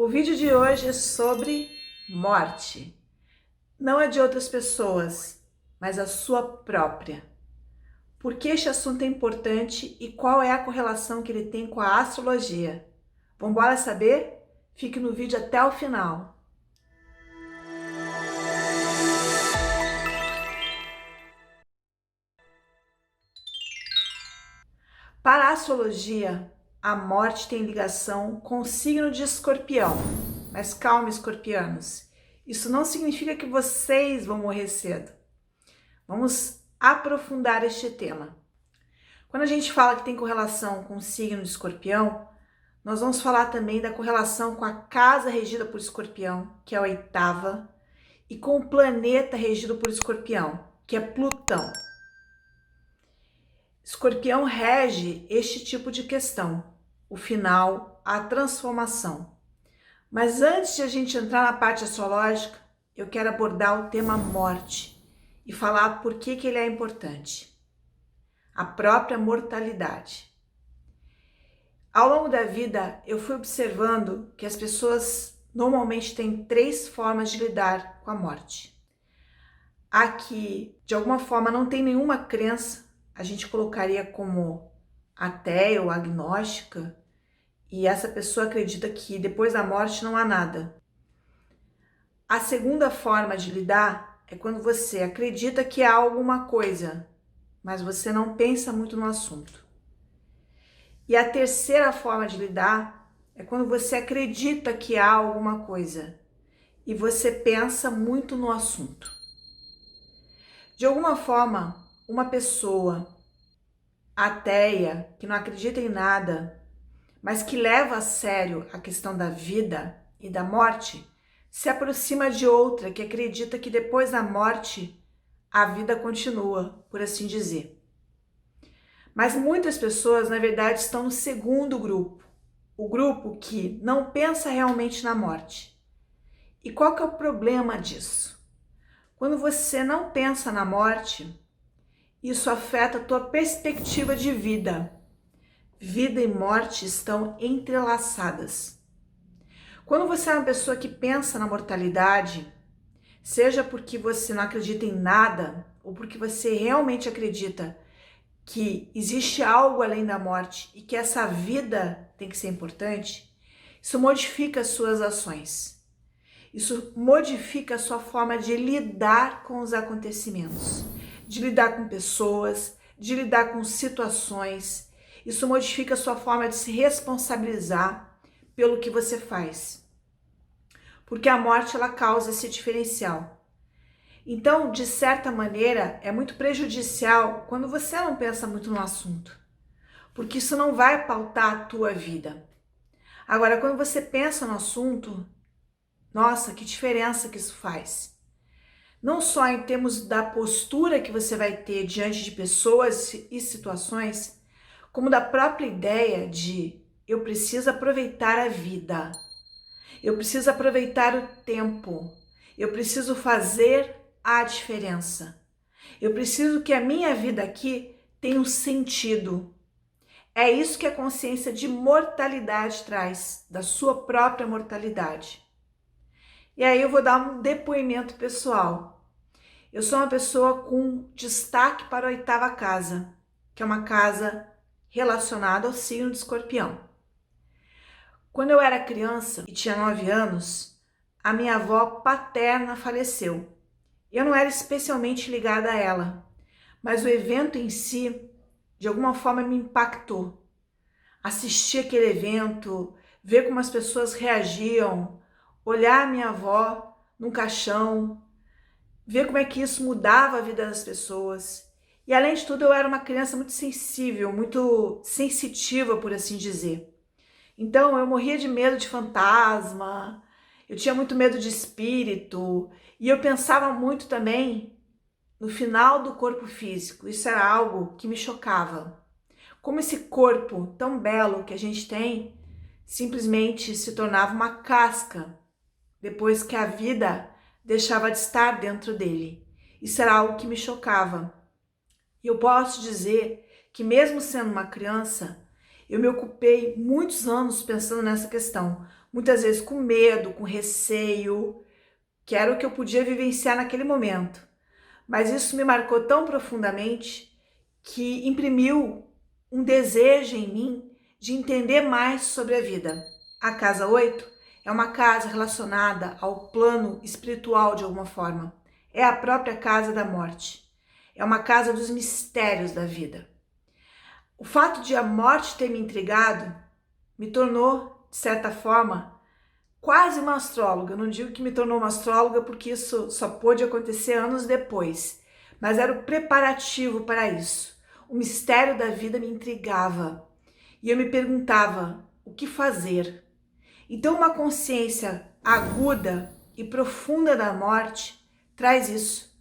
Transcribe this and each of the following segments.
O vídeo de hoje é sobre morte. Não é de outras pessoas, mas a sua própria. Por que este assunto é importante e qual é a correlação que ele tem com a astrologia? Vamos embora saber? Fique no vídeo até o final. Para a astrologia, a morte tem ligação com o signo de Escorpião. Mas calma, escorpianos. Isso não significa que vocês vão morrer cedo. Vamos aprofundar este tema. Quando a gente fala que tem correlação com o signo de Escorpião, nós vamos falar também da correlação com a casa regida por Escorpião, que é a 8ª, e com o planeta regido por Escorpião, que é Plutão. Escorpião rege este tipo de questão, o final, a transformação. Mas antes de a gente entrar na parte astrológica, eu quero abordar o tema morte e falar por que ele é importante. A própria mortalidade. Ao longo da vida, eu fui observando que as pessoas normalmente têm 3 formas de lidar com a morte. A que, de alguma forma, não tem nenhuma crença, a gente colocaria como ateia ou agnóstica, e essa pessoa acredita que depois da morte não há nada. A segunda forma de lidar é quando você acredita que há alguma coisa, mas você não pensa muito no assunto. E a terceira forma de lidar é quando você acredita que há alguma coisa e você pensa muito no assunto. De alguma forma, uma pessoa ateia, que não acredita em nada, mas que leva a sério a questão da vida e da morte, se aproxima de outra que acredita que depois da morte a vida continua, por assim dizer. Mas muitas pessoas, na verdade, estão no segundo grupo, o grupo que não pensa realmente na morte. E qual que é o problema disso? Quando você não pensa na morte, isso afeta a tua perspectiva de vida. Vida e morte estão entrelaçadas. Quando você é uma pessoa que pensa na mortalidade, seja porque você não acredita em nada, ou porque você realmente acredita que existe algo além da morte e que essa vida tem que ser importante, isso modifica as suas ações. Isso modifica a sua forma de lidar com os acontecimentos, de lidar com pessoas, de lidar com situações. Isso modifica a sua forma de se responsabilizar pelo que você faz. Porque a morte, ela causa esse diferencial. Então, de certa maneira, é muito prejudicial quando você não pensa muito no assunto, porque isso não vai pautar a tua vida. Agora, quando você pensa no assunto, nossa, que diferença que isso faz. Não só em termos da postura que você vai ter diante de pessoas e situações, como da própria ideia de eu preciso aproveitar a vida, eu preciso aproveitar o tempo, eu preciso fazer a diferença. Eu preciso que a minha vida aqui tenha um sentido. É isso que a consciência de mortalidade traz, da sua própria mortalidade. E aí eu vou dar um depoimento pessoal. Eu sou uma pessoa com destaque para a 8ª casa, que é uma casa relacionada ao signo de Escorpião. Quando eu era criança e tinha 9 anos, a minha avó paterna faleceu. Eu não era especialmente ligada a ela, mas o evento em si, de alguma forma, me impactou. Assistir aquele evento, ver como as pessoas reagiam, olhar a minha avó num caixão, ver como é que isso mudava a vida das pessoas. E além de tudo, eu era uma criança muito sensível, muito sensitiva, por assim dizer. Então, eu morria de medo de fantasma, eu tinha muito medo de espírito, e eu pensava muito também no final do corpo físico. Isso era algo que me chocava. Como esse corpo tão belo que a gente tem, simplesmente se tornava uma casca, depois que a vida deixava de estar dentro dele. Isso era algo que me chocava. E eu posso dizer que mesmo sendo uma criança, eu me ocupei muitos anos pensando nessa questão. muitas vezes com medo, com receio, que era o que eu podia vivenciar naquele momento. Mas isso me marcou tão profundamente que imprimiu um desejo em mim de entender mais sobre a vida. A casa 8 é uma casa relacionada ao plano espiritual de alguma forma. É a própria casa da morte. É uma casa dos mistérios da vida. O fato de a morte ter me intrigado me tornou, de certa forma, quase uma astróloga. Eu não digo que me tornou uma astróloga porque isso só pôde acontecer anos depois, mas era o preparativo para isso. O mistério da vida me intrigava e eu me perguntava o que fazer. Então, uma consciência aguda e profunda da morte traz isso.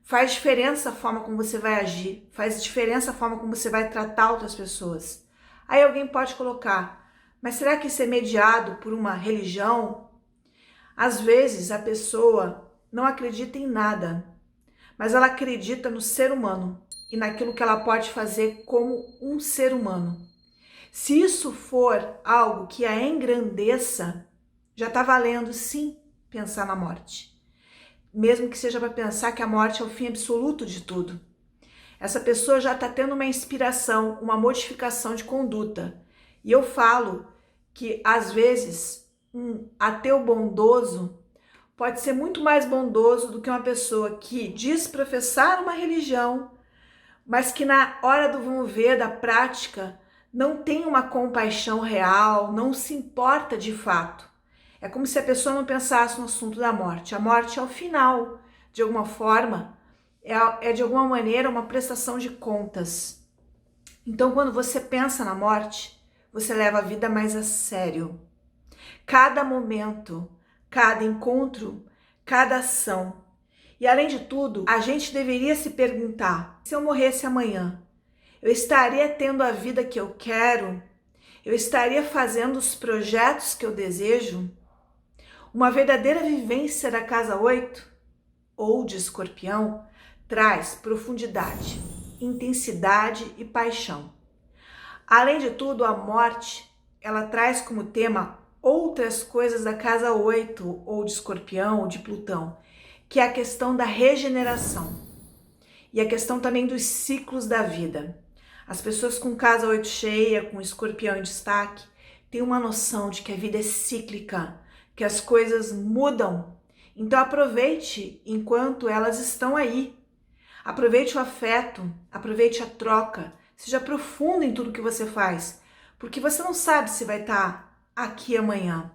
Faz diferença a forma como você vai agir, faz diferença a forma como você vai tratar outras pessoas. Aí alguém pode colocar, mas será que isso é mediado por uma religião? Às vezes a pessoa não acredita em nada, mas ela acredita no ser humano e naquilo que ela pode fazer como um ser humano. Se isso for algo que a engrandeça, já está valendo sim pensar na morte. Mesmo que seja para pensar que a morte é o fim absoluto de tudo. Essa pessoa já está tendo uma inspiração, uma modificação de conduta. E eu falo que, às vezes, um ateu bondoso pode ser muito mais bondoso do que uma pessoa que diz professar uma religião, mas que na hora do vamos ver, da prática, não tem uma compaixão real, não se importa de fato. É como se a pessoa não pensasse no assunto da morte. A morte é o final, de alguma forma, é de alguma maneira uma prestação de contas. Então, quando você pensa na morte, você leva a vida mais a sério. Cada momento, cada encontro, cada ação. E além de tudo, a gente deveria se perguntar, se eu morresse amanhã, eu estaria tendo a vida que eu quero? Eu estaria fazendo os projetos que eu desejo? Uma verdadeira vivência da casa 8 ou de Escorpião traz profundidade, intensidade e paixão. Além de tudo, a morte, ela traz como tema outras coisas da casa 8 ou de Escorpião ou de Plutão, que é a questão da regeneração e a questão também dos ciclos da vida. As pessoas com casa 8 cheia, com Escorpião em destaque, têm uma noção de que a vida é cíclica, que as coisas mudam. Então aproveite enquanto elas estão aí. Aproveite o afeto, aproveite a troca, seja profundo em tudo que você faz, porque você não sabe se vai estar aqui amanhã.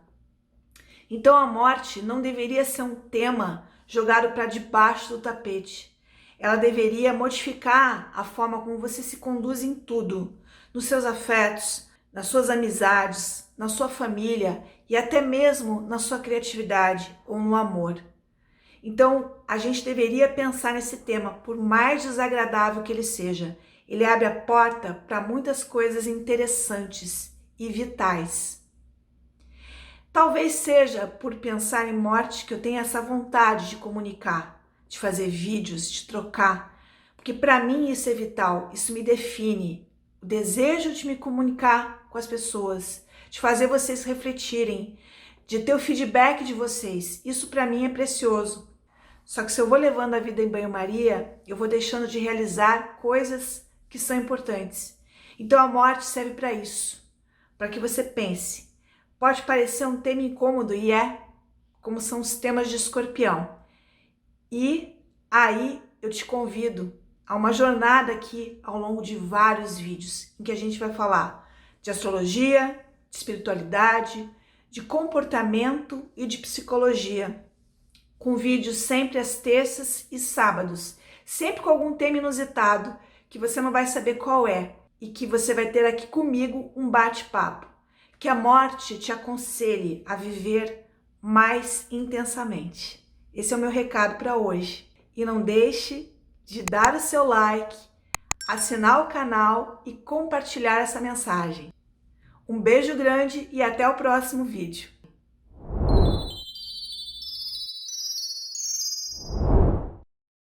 Então a morte não deveria ser um tema jogado para debaixo do tapete. Ela deveria modificar a forma como você se conduz em tudo, nos seus afetos, nas suas amizades, na sua família e até mesmo na sua criatividade ou no amor. Então, a gente deveria pensar nesse tema, por mais desagradável que ele seja. Ele abre a porta para muitas coisas interessantes e vitais. Talvez seja por pensar em morte que eu tenho essa vontade de comunicar, de fazer vídeos, de trocar, porque para mim isso é vital, isso me define. O desejo de me comunicar com as pessoas, de fazer vocês refletirem, de ter o feedback de vocês, isso para mim é precioso. Só que se eu vou levando a vida em banho-maria, eu vou deixando de realizar coisas que são importantes. Então a morte serve para isso, para que você pense. Pode parecer um tema incômodo, e é, como são os temas de Escorpião. E aí eu te convido a uma jornada aqui ao longo de vários vídeos, em que a gente vai falar de astrologia, de espiritualidade, de comportamento e de psicologia, com vídeos sempre às terças e sábados, sempre com algum tema inusitado que você não vai saber qual é e que você vai ter aqui comigo um bate-papo. Que a morte te aconselhe a viver mais intensamente. Esse é o meu recado para hoje. E não deixe de dar o seu like, assinar o canal e compartilhar essa mensagem. Um beijo grande e até o próximo vídeo.